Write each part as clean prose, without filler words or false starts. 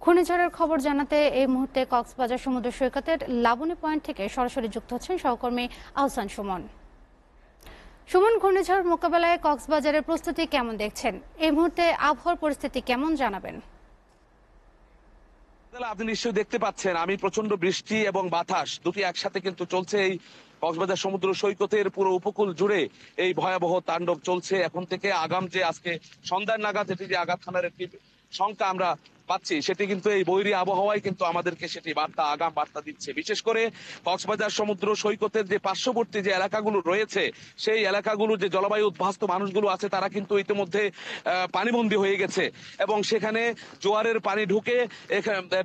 ঘূর্ণিঝড়ের খবর জানাতে এই মুহূর্তে কক্সবাজার সমুদ্র সৈকতের লাবণী পয়েন্ট থেকে সরাসরি যুক্ত হচ্ছেন সহকর্মী আহসান সুমন। সুমন, ঘূর্ণিঝড় মোকাবেলায় কক্সবাজারের প্রস্তুতি কেমন দেখছেন? এই মুহূর্তে আবহাওয়ার পরিস্থিতি কেমন জানাবেন? আপনি নিশ্চয়ই দেখতে পাচ্ছেন, আমি প্রচন্ড বৃষ্টি এবং বাতাস দুটি একসাথে কিন্তু চলছে। এই কক্সবাজার সমুদ্র সৈকতের পুরো উপকূল জুড়ে এই ভয়াবহ তাণ্ডব চলছে। এখন থেকে আগাম যে আজকে সন্ধ্যার নাগাদ এটি যে আঘাত হানার একটি সংখ্যা আমরা পাচ্ছি, সেটি কিন্তু এই বৈরী আবহাওয়ায় কিন্তু আমাদেরকে সেটি আগাম বার্তা দিচ্ছে। বিশেষ করে কক্সবাজার সমুদ্র সৈকতের যে পার্শ্ববর্তী যে এলাকাগুলো রয়েছে, সেই এলাকাগুলো যে জলবায়ু উদ্বাস্ত মানুষগুলো আছে, তারা কিন্তু ইতিমধ্যে পানিবন্দী হয়ে গেছে এবং সেখানে জোয়ারের পানি ঢুকে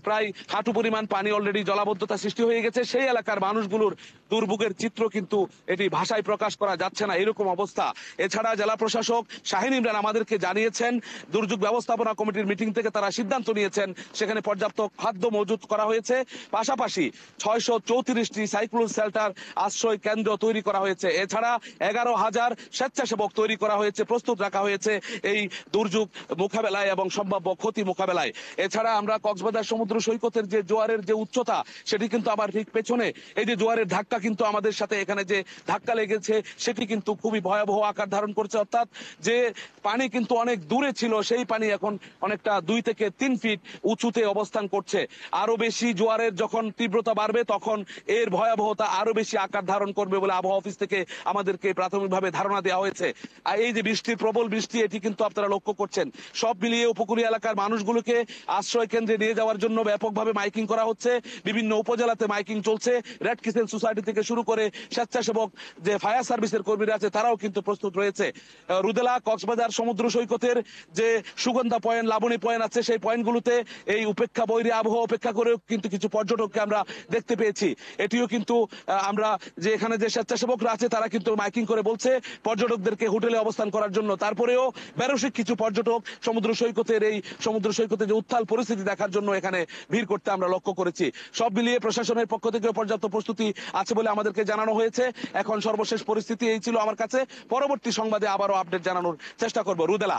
প্রায় হাঁটু পরিমাণ পানি অলরেডি জলাবদ্ধতা সৃষ্টি হয়ে গেছে। সেই এলাকার মানুষগুলোর দুর্ভোগের চিত্র কিন্তু এটি ভাষায় প্রকাশ করা যাচ্ছে না, এরকম অবস্থা। এছাড়া জেলা প্রশাসক শাহিন ইমরান আমাদেরকে জানিয়েছেন, দুর্যোগ ব্যবস্থাপনা কমিটির মিটিং থেকে তারা সিদ্ধান্ত নিয়েছেন সেখানে পর্যাপ্ত খাদ্য মজুত করা হয়েছে। পাশাপাশি 634টি সাইক্লোন শেল্টার আশ্রয় কেন্দ্র তৈরি করা হয়েছে। এছাড়া 11,000 স্বেচ্ছাসেবক তৈরি করা হয়েছে, প্রস্তুত রাখা হয়েছে এই দুর্যোগ মোকাবেলায় এবং সম্ভাব্য ক্ষতি মোকাবেলায়। এছাড়া আমরা কক্সবাজার সমুদ্র সৈকতের যে জোয়ারের যে উচ্চতা, সেটি কিন্তু আবার ঠিক পেছনে এই যে জোয়ারের ধাক্কা কিন্তু আমাদের সাথে এখানে যে ধাক্কা লেগেছে সেটি কিন্তু খুবই ভয়াবহ আকার ধারণ করছে। অর্থাৎ যে পানি কিন্তু অনেক দূরে ছিল, সেই পানি এখন অনেকটা 2 থেকে 3 ফিট উঁচুতে অবস্থান করছে। আরো বেশি জোয়ারের যখন তীব্রতা বাড়বে, তখন এর ভয়াবহতা আরো বেশি আকার ধারণ করবে বলে আবহাওয়া অফিস থেকে আমাদেরকে প্রাথমিকভাবে ধারণা দেওয়া হয়েছে। আর এই যে বৃষ্টির প্রবল বৃষ্টি, এটি কিন্তু আপনারা লক্ষ্য করছেন। সব মিলিয়ে উপকূলীয় এলাকার মানুষগুলোকে আশ্রয় কেন্দ্রে নিয়ে যাওয়ার জন্য ব্যাপকভাবে মাইকিং করা হচ্ছে। বিভিন্ন উপজেলাতে মাইকিং চলছে। রেড ক্রিসেন্ট সোসাইটি থেকে শুরু করে স্বেচ্ছাসেবক যে ফায়ার সার্ভিসের কর্মীরা আছে, তারাও কিন্তু প্রস্তুত রয়েছে। রুদেলা, কক্সবাজার সমুদ্র সৈকতের যে সুগন্ধা পয়েন্ট, লাবণী পয়েন্ট আছে, সেই পয়েন্টগুলোতে এই বৈরী আবহাওয়া উপেক্ষা করেও কিন্তু কিছু পর্যটককে আমরা দেখতে পেয়েছি। এটিও কিন্তু আমরা যে এখানে যে স্বেচ্ছাসেবকরা আছে, তারা কিন্তু মাইকিং করে বলছে পর্যটকদেরকে হোটেলে অবস্থান করার জন্য। তারপরেও বেরসিক কিছু পর্যটক সমুদ্র সৈকতে যে উত্তাল পরিস্থিতি দেখার জন্য এখানে ভিড় করতে আমরা লক্ষ্য করেছি। সব মিলিয়ে প্রশাসনের পক্ষ থেকে পর্যাপ্ত প্রস্তুতি আছে বলে আমাদেরকে জানানো হয়েছে। এখন সর্বশেষ পরিস্থিতি এই ছিল আমার কাছে। পরবর্তী সংবাদে আবারও আপডেট জানানোর চেষ্টা করব। রুদেলা।